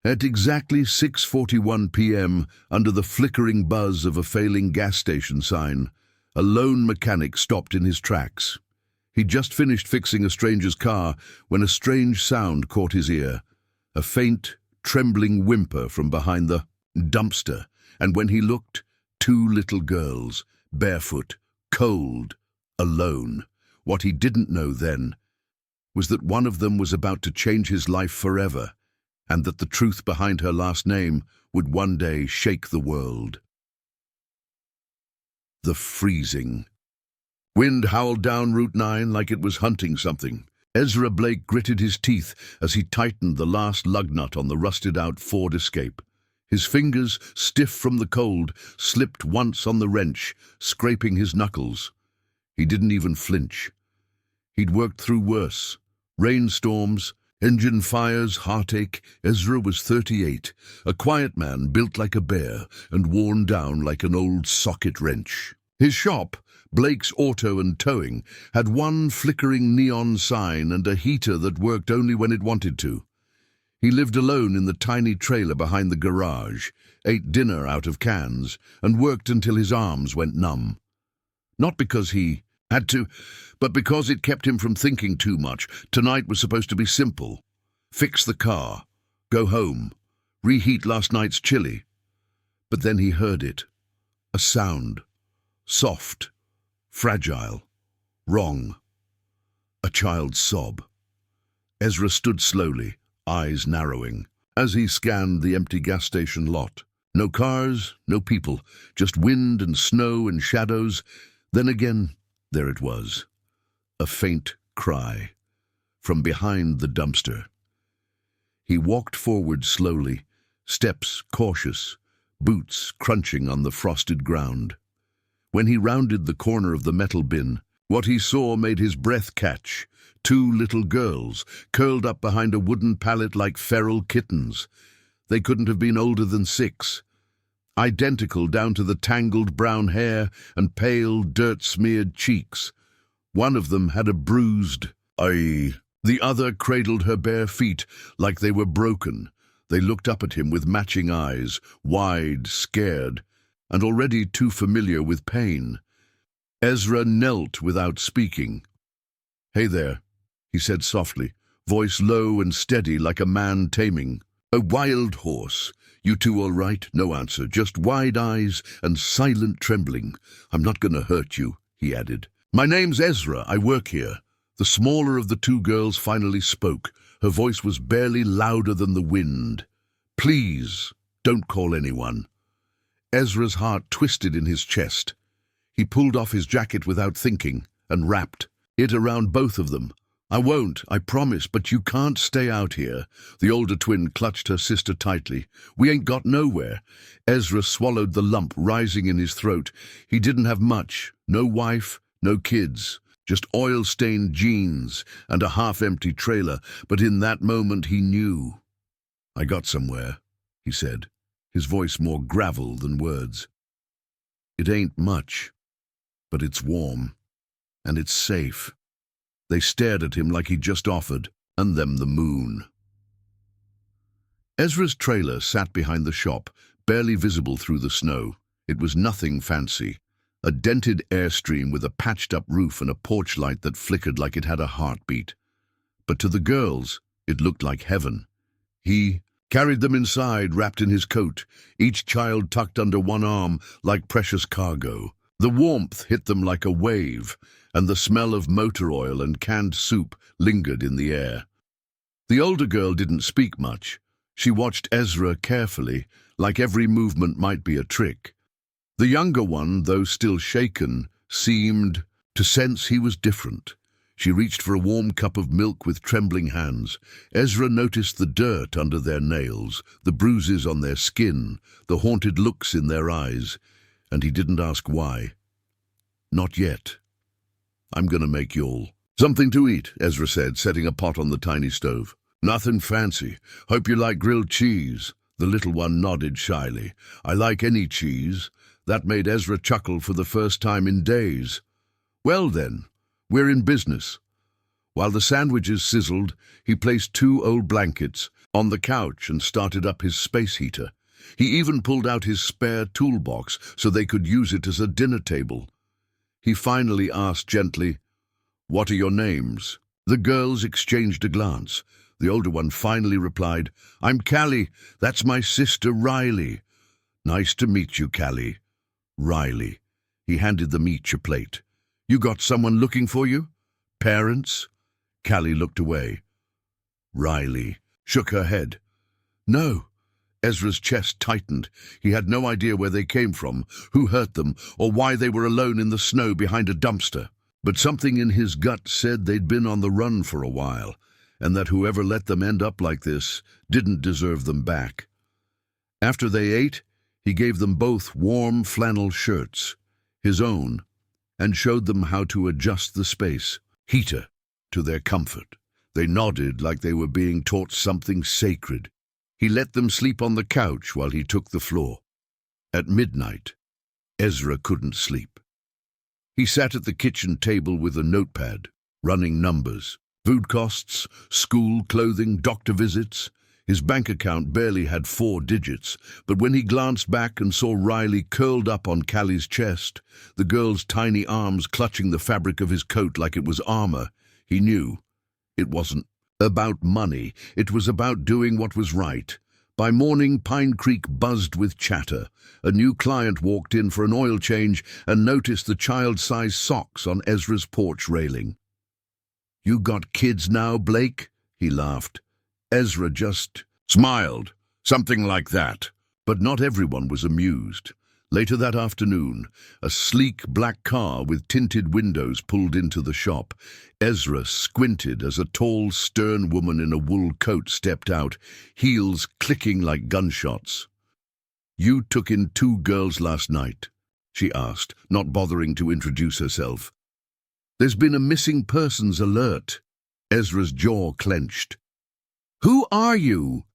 At exactly 6:41 p.m., under the flickering buzz of a failing gas station sign, a lone mechanic stopped in his tracks. He'd just finished fixing a stranger's car when a strange sound caught his ear, a faint, trembling whimper from behind the dumpster, and when he looked, two little girls, barefoot, cold, alone. What he didn't know then was that one of them was about to change his life forever, and that the truth behind her last name would one day shake the world. The freezing. Wind howled down Route 9 like it was hunting something. Ezra Blake gritted his teeth as he tightened the last lug nut on the rusted-out Ford Escape. His fingers, stiff from the cold, slipped once on the wrench, scraping his knuckles. He didn't even flinch. He'd worked through worse. Rainstorms, engine fires, heartache. Ezra was 38, a quiet man built like a bear and worn down like an old socket wrench. His shop, Blake's Auto and Towing, had one flickering neon sign and a heater that worked only when it wanted to. He lived alone in the tiny trailer behind the garage, ate dinner out of cans, and worked until his arms went numb. Not because he had to, but because it kept him from thinking too much. Tonight was supposed to be simple. Fix the car, go home, reheat last night's chili. But then he heard it. A sound. Soft. Fragile. Wrong. A child's sob. Ezra stood slowly, eyes narrowing, as he scanned the empty gas station lot. No cars, no people, just wind and snow and shadows. Then again, there it was. A faint cry. From behind the dumpster. He walked forward slowly, steps cautious, boots crunching on the frosted ground. When he rounded the corner of the metal bin, what he saw made his breath catch. Two little girls, curled up behind a wooden pallet like feral kittens. They couldn't have been older than 6. Identical down to the tangled brown hair and pale, dirt-smeared cheeks. One of them had a bruised eye. The other cradled her bare feet like they were broken. They looked up at him with matching eyes, wide, scared, and already too familiar with pain. Ezra knelt without speaking. "Hey there," he said softly, voice low and steady like a man taming a wild horse. "You two all right?" No answer, just wide eyes and silent trembling. "I'm not going to hurt you," he added. "My name's Ezra. I work here." The smaller of the two girls finally spoke. Her voice was barely louder than the wind. "Please, don't call anyone." Ezra's heart twisted in his chest. He pulled off his jacket without thinking and wrapped it around both of them. "I won't, I promise, but you can't stay out here." The older twin clutched her sister tightly. "We ain't got nowhere." Ezra swallowed the lump rising in his throat. He didn't have much. No wife, no kids. Just oil-stained jeans and a half-empty trailer. But in that moment he knew. "I got somewhere," he said, his voice more gravel than words. "It ain't much, but it's warm, and it's safe." They stared at him like he'd just offered, and them the moon. Ezra's trailer sat behind the shop, barely visible through the snow. It was nothing fancy. A dented airstream with a patched-up roof and a porch light that flickered like it had a heartbeat. But to the girls, it looked like heaven. He carried them inside, wrapped in his coat, each child tucked under one arm like precious cargo. The warmth hit them like a wave, and the smell of motor oil and canned soup lingered in the air. The older girl didn't speak much. She watched Ezra carefully, like every movement might be a trick. The younger one, though still shaken, seemed to sense he was different. She reached for a warm cup of milk with trembling hands. Ezra noticed the dirt under their nails, the bruises on their skin, the haunted looks in their eyes, and he didn't ask why. "Not yet. I'm gonna make y'all something to eat," Ezra said, setting a pot on the tiny stove. "Nothing fancy. Hope you like grilled cheese." The little one nodded shyly. "I like any cheese." That made Ezra chuckle for the first time in days. "Well then, we're in business." While the sandwiches sizzled, he placed 2 old blankets, on the couch and started up his space heater. He even pulled out his spare toolbox so they could use it as a dinner table. He finally asked gently, "What are your names?" The girls exchanged a glance. The older one finally replied, "I'm Callie. That's my sister Riley." "Nice to meet you, Callie." "Riley." He handed them each a plate. "You got someone looking for you? Parents?" Callie looked away. Riley shook her head. "No." Ezra's chest tightened. He had no idea where they came from, who hurt them, or why they were alone in the snow behind a dumpster. But something in his gut said they'd been on the run for a while, and that whoever let them end up like this didn't deserve them back. After they ate, he gave them both warm flannel shirts, his own, and showed them how to adjust the space, heater, to their comfort. They nodded like they were being taught something sacred. He let them sleep on the couch while he took the floor. At midnight, Ezra couldn't sleep. He sat at the kitchen table with a notepad, running numbers. Food costs, school, clothing, doctor visits. His bank account barely had 4 digits, but when he glanced back and saw Riley curled up on Callie's chest, the girl's tiny arms clutching the fabric of his coat like it was armor, he knew it wasn't about money. It was about doing what was right. By morning, Pine Creek buzzed with chatter. A new client walked in for an oil change and noticed the child-sized socks on Ezra's porch railing. "You got kids now, Blake?" he laughed. Ezra just smiled, something like that. But not everyone was amused. Later that afternoon, a sleek black car with tinted windows pulled into the shop. Ezra squinted as a tall, stern woman in a wool coat stepped out, heels clicking like gunshots. "You took in 2 girls last night?" she asked, not bothering to introduce herself. "There's been a missing persons alert." Ezra's jaw clenched. "Who are you?"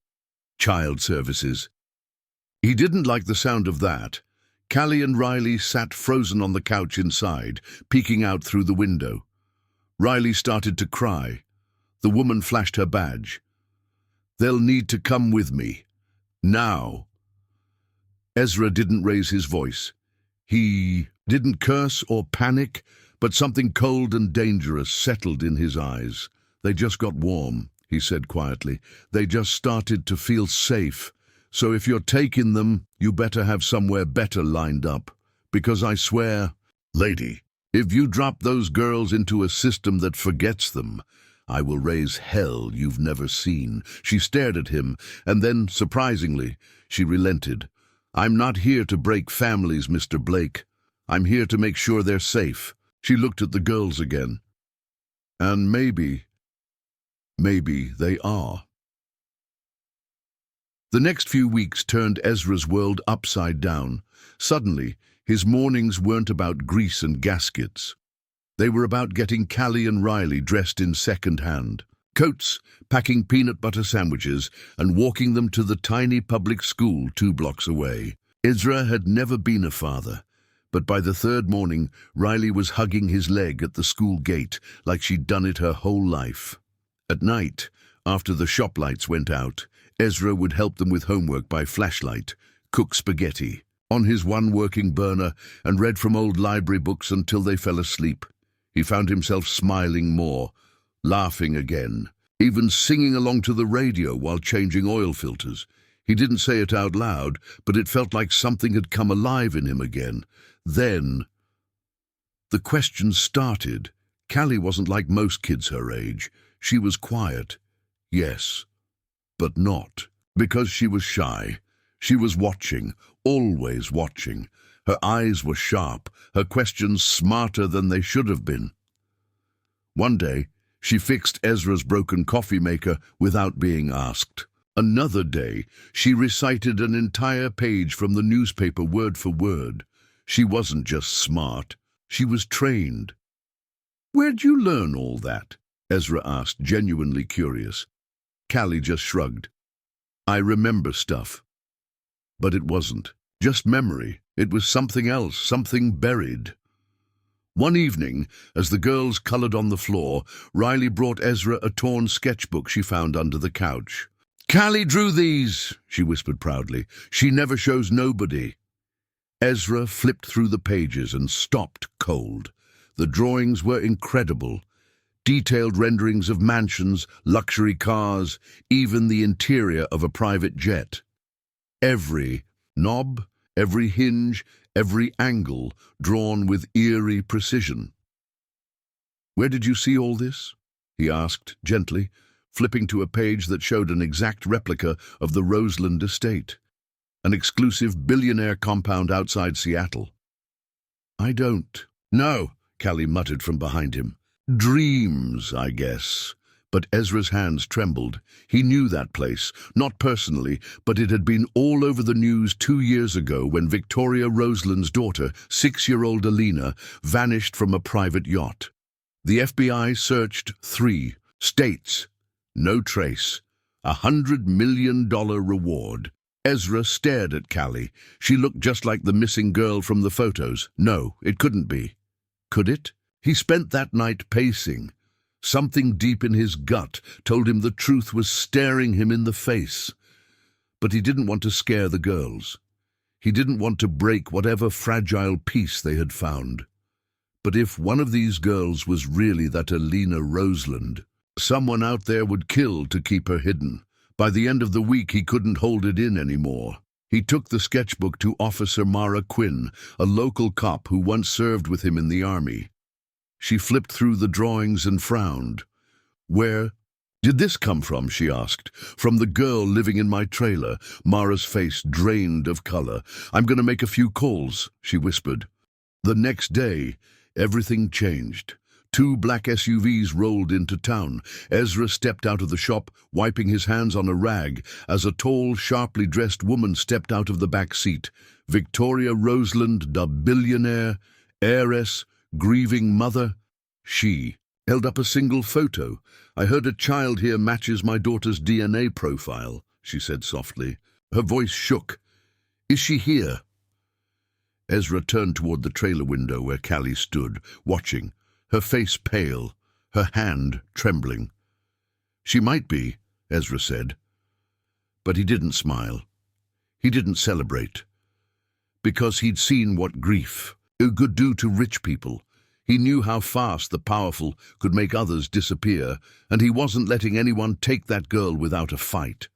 "Child Services." He didn't like the sound of that. Callie and Riley sat frozen on the couch inside, peeking out through the window. Riley started to cry. The woman flashed her badge. "They'll need to come with me. Now." Ezra didn't raise his voice. He didn't curse or panic, but something cold and dangerous settled in his eyes. "They just got warm," he said quietly. "They just started to feel safe. So if you're taking them, you better have somewhere better lined up. Because I swear, lady, if you drop those girls into a system that forgets them, I will raise hell you've never seen." She stared at him, and then, surprisingly, she relented. "I'm not here to break families, Mr. Blake. I'm here to make sure they're safe." She looked at the girls again. "And maybe they are." The next few weeks turned Ezra's world upside down. Suddenly, his mornings weren't about grease and gaskets. They were about getting Callie and Riley dressed in second-hand coats, packing peanut butter sandwiches, and walking them to the tiny public school 2 blocks away. Ezra had never been a father, but by the 3rd morning, Riley was hugging his leg at the school gate like she'd done it her whole life. At night, after the shop lights went out, Ezra would help them with homework by flashlight, cook spaghetti on his one working burner, and read from old library books until they fell asleep. He found himself smiling more, laughing again, even singing along to the radio while changing oil filters. He didn't say it out loud, but it felt like something had come alive in him again. Then the questions started. Callie wasn't like most kids her age. She was quiet, yes, but not. Because she was shy. She was watching, always watching. Her eyes were sharp, her questions smarter than they should have been. One day, she fixed Ezra's broken coffee maker without being asked. Another day, she recited an entire page from the newspaper word for word. She wasn't just smart, she was trained. "Where'd you learn all that?" Ezra asked, genuinely curious. Callie just shrugged. "I remember stuff." But it wasn't just memory. It was something else, something buried. One evening, as the girls colored on the floor, Riley brought Ezra a torn sketchbook she found under the couch. "Callie drew these," she whispered proudly. "She never shows nobody." Ezra flipped through the pages and stopped cold. The drawings were incredible. Detailed renderings of mansions, luxury cars, even the interior of a private jet. Every knob, every hinge, every angle drawn with eerie precision. "Where did you see all this?" he asked gently, flipping to a page that showed an exact replica of the Roseland estate, an exclusive billionaire compound outside Seattle. "I don't." "No," Callie muttered from behind him. "Dreams, I guess." But Ezra's hands trembled. He knew that place, not personally, but it had been all over the news 2 years ago when Victoria Roseland's daughter, 6-year-old Alina, vanished from a private yacht. The FBI searched 3 states. No trace. $100 million reward. Ezra stared at Callie. She looked just like the missing girl from the photos. No, it couldn't be. Could it? He spent that night pacing. Something deep in his gut told him the truth was staring him in the face. But he didn't want to scare the girls. He didn't want to break whatever fragile peace they had found. But if one of these girls was really that Alina Roseland, someone out there would kill to keep her hidden. By the end of the week, he couldn't hold it in anymore. He took the sketchbook to Officer Mara Quinn, a local cop who once served with him in the army. She flipped through the drawings and frowned. "Where did this come from?" she asked. "From the girl living in my trailer." Mara's face drained of color. "I'm going to make a few calls," she whispered. The next day, everything changed. 2 black SUVs rolled into town. Ezra stepped out of the shop, wiping his hands on a rag, as a tall, sharply dressed woman stepped out of the back seat. Victoria Roseland, the billionaire, heiress, grieving mother. She held up a single photo. "I heard a child here matches my daughter's DNA profile," she said softly. Her voice shook. "Is she here?" Ezra turned toward the trailer window where Callie stood, watching, her face pale, her hand trembling. "She might be," Ezra said. But he didn't smile. He didn't celebrate. Because he'd seen what grief could do to rich people. He knew how fast the powerful could make others disappear, and he wasn't letting anyone take that girl without a fight.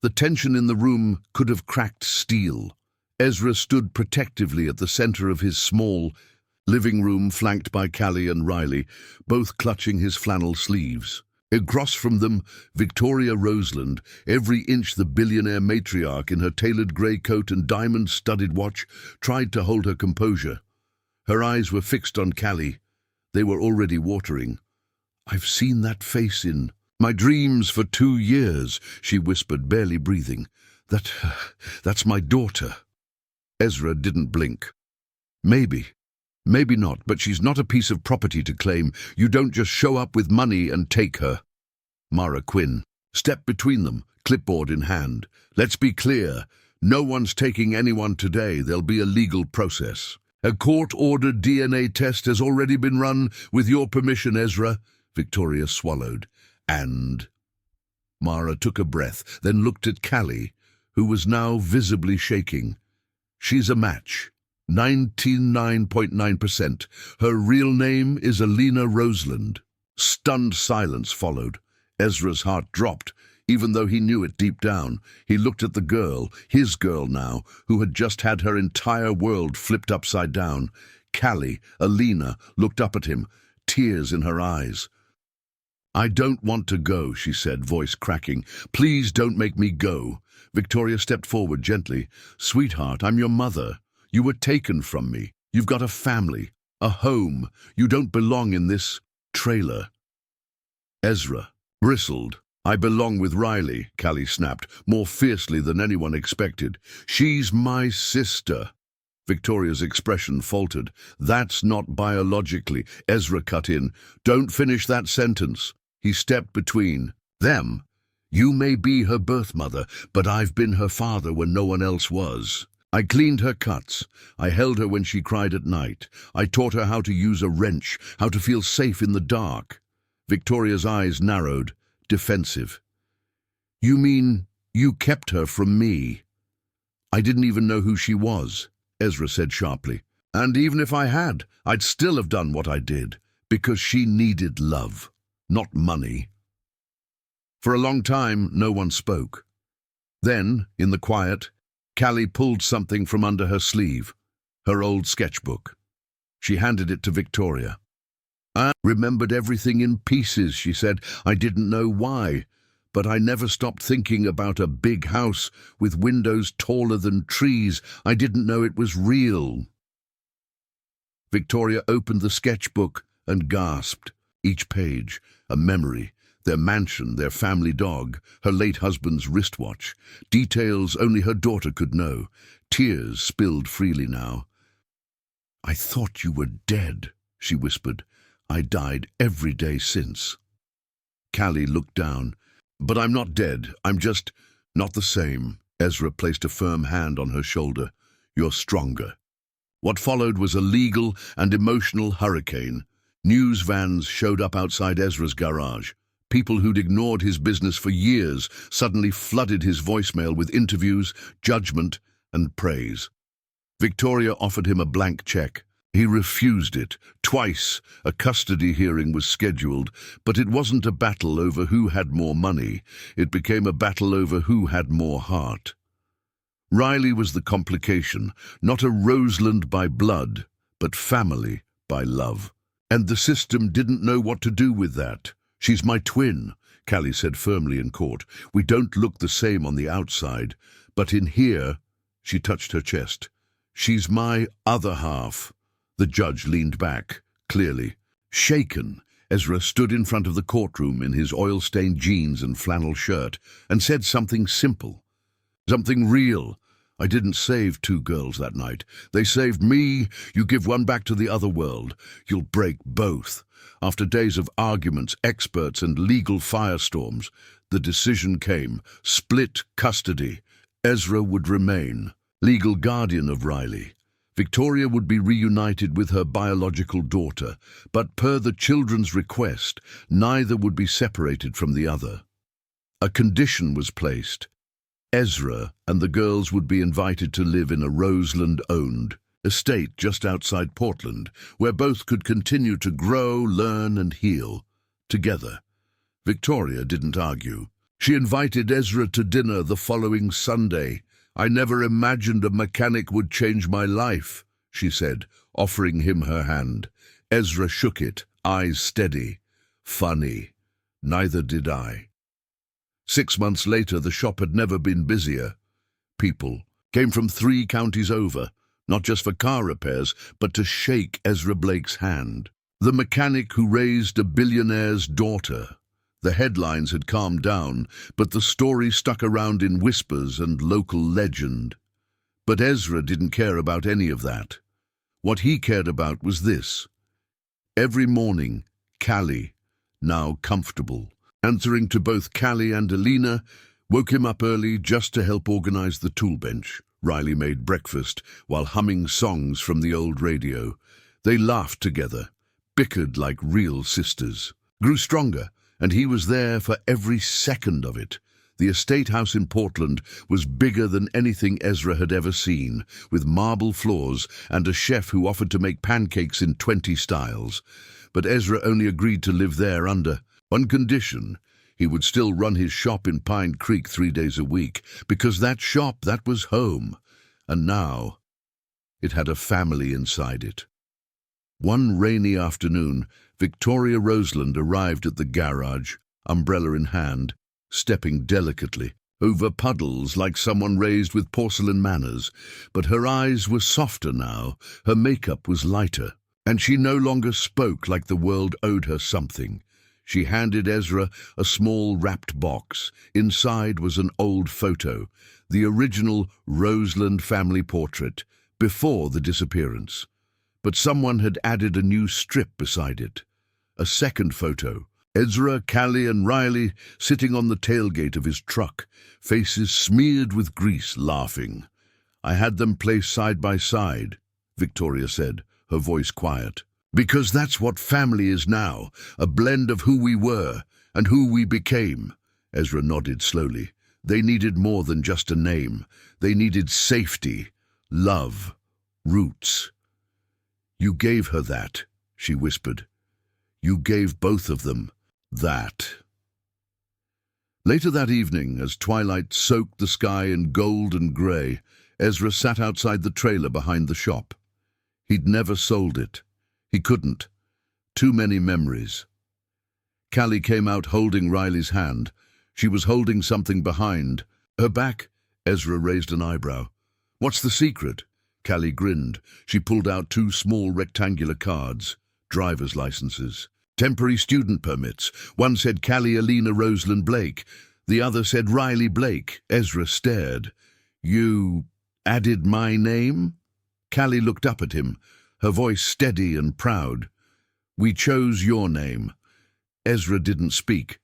The tension in the room could have cracked steel. Ezra stood protectively at the center of his small living room, flanked by Callie and Riley, both clutching his flannel sleeves. Across from them, Victoria Roseland, every inch the billionaire matriarch in her tailored grey coat and diamond-studded watch, tried to hold her composure. Her eyes were fixed on Callie. They were already watering. "I've seen that face in my dreams for 2 years," she whispered, barely breathing. That's my daughter." Ezra didn't blink. Maybe not, but she's not a piece of property to claim. You don't just show up with money and take her." Mara Quinn stepped between them, clipboard in hand. "Let's be clear. No one's taking anyone today. There'll be a legal process. A court-ordered DNA test has already been run, with your permission, Ezra." Victoria swallowed. "And?" Mara took a breath, then looked at Callie, who was now visibly shaking. "She's a match. 99.9%. Her real name is Alina Roseland." Stunned silence followed. Ezra's heart dropped, even though he knew it deep down. He looked at the girl, his girl now, who had just had her entire world flipped upside down. Callie, Alina, looked up at him, tears in her eyes. "I don't want to go," she said, voice cracking. "Please don't make me go." Victoria stepped forward gently. "Sweetheart, I'm your mother. You were taken from me. You've got a family, a home. You don't belong in this trailer." Ezra bristled. "I belong with Riley," Callie snapped, more fiercely than anyone expected. "She's my sister." Victoria's expression faltered. "That's not biologically," Ezra cut in. "Don't finish that sentence." He stepped between them. "You may be her birth mother, but I've been her father when no one else was. I cleaned her cuts. I held her when she cried at night. I taught her how to use a wrench, how to feel safe in the dark." Victoria's eyes narrowed, defensive. You mean you kept her from me? I didn't even know who she was, Ezra said sharply. And even if I had, I'd still have done what I did, because she needed love, not money. For a long time, no one spoke. Then, in the quiet, Callie pulled something from under her sleeve, her old sketchbook. She handed it to Victoria. I remembered everything in pieces, she said. I didn't know why, but I never stopped thinking about a big house with windows taller than trees. I didn't know it was real. Victoria opened the sketchbook and gasped. Each page, a memory, their mansion, their family dog, her late husband's wristwatch, details only her daughter could know. Tears spilled freely now. I thought you were dead, she whispered. I died every day since. Callie looked down. But I'm not dead. I'm just not the same. Ezra placed a firm hand on her shoulder. You're stronger. What followed was a legal and emotional hurricane. News vans showed up outside Ezra's garage. People who'd ignored his business for years suddenly flooded his voicemail with interviews, judgment, and praise. Victoria offered him a blank check. He refused it. Twice, a custody hearing was scheduled, but it wasn't a battle over who had more money. It became a battle over who had more heart. Riley was the complication, not a Roseland by blood, but family by love. And the system didn't know what to do with that. She's my twin, Callie said firmly in court. We don't look the same on the outside, but in here, she touched her chest. She's my other half. The judge leaned back, clearly. Shaken, Ezra stood in front of the courtroom in his oil-stained jeans and flannel shirt and said something simple, something real. I didn't save two girls that night. They saved me. You give one back to the other world. You'll break both. After days of arguments, experts, and legal firestorms, the decision came. Split custody. Ezra would remain legal guardian of Riley. Victoria would be reunited with her biological daughter, but per the children's request, neither would be separated from the other. A condition was placed. Ezra and the girls would be invited to live in a Roseland-owned estate just outside Portland, where both could continue to grow, learn, and heal together. Victoria didn't argue. She invited Ezra to dinner the following Sunday. I never imagined a mechanic would change my life, she said, offering him her hand. Ezra shook it, eyes steady. Funny. Neither did I. 6 months later, the shop had never been busier. People came from 3 counties over, not just for car repairs, but to shake Ezra Blake's hand. The mechanic who raised a billionaire's daughter. The headlines had calmed down, but the story stuck around in whispers and local legend. But Ezra didn't care about any of that. What he cared about was this. Every morning, Callie, now comfortable, answering to both Callie and Alina, woke him up early just to help organize the tool bench. Riley made breakfast while humming songs from the old radio. They laughed together, bickered like real sisters, grew stronger, and he was there for every second of it. The estate house in Portland was bigger than anything Ezra had ever seen, with marble floors and a chef who offered to make pancakes in 20 styles. But Ezra only agreed to live there under one condition. He would still run his shop in Pine Creek 3 days a week, because that shop, that was home. And now, it had a family inside it. One rainy afternoon, Victoria Roseland arrived at the garage, umbrella in hand, stepping delicately over puddles like someone raised with porcelain manners. But her eyes were softer now, her makeup was lighter, and she no longer spoke like the world owed her something. She handed Ezra a small wrapped box. Inside was an old photo, the original Roseland family portrait, before the disappearance. But someone had added a new strip beside it. A second photo. Ezra, Callie, and Riley sitting on the tailgate of his truck, faces smeared with grease, laughing. I had them placed side by side, Victoria said, her voice quiet. Because that's what family is now, a blend of who we were and who we became. Ezra nodded slowly. They needed more than just a name. They needed safety, love, roots. "You gave her that," she whispered. "You gave both of them that." Later that evening, as twilight soaked the sky in gold and grey, Ezra sat outside the trailer behind the shop. He'd never sold it. He couldn't. Too many memories. Callie came out holding Riley's hand. She was holding something behind her back. Ezra raised an eyebrow. "What's the secret?" Callie grinned. She pulled out 2 small rectangular cards, driver's licenses. Temporary student permits. One said Callie Alina Roseland Blake. The other said Riley Blake. Ezra stared. "You added my name?" Callie looked up at him, her voice steady and proud. "We chose your name." Ezra didn't speak.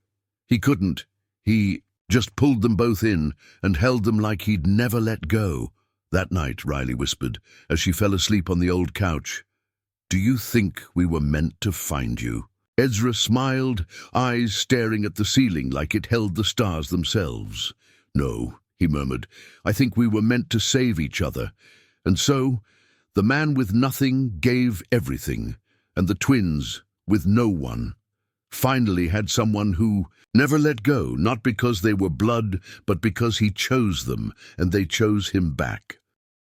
He couldn't. He just pulled them both in and held them like he'd never let go. That night, Riley whispered, as she fell asleep on the old couch, "Do you think we were meant to find you?" Ezra smiled, eyes staring at the ceiling like it held the stars themselves. "No," he murmured, "I think we were meant to save each other." And so, the man with nothing gave everything, and the twins, with no one, finally had someone who never let go, not because they were blood, but because he chose them, and they chose him back.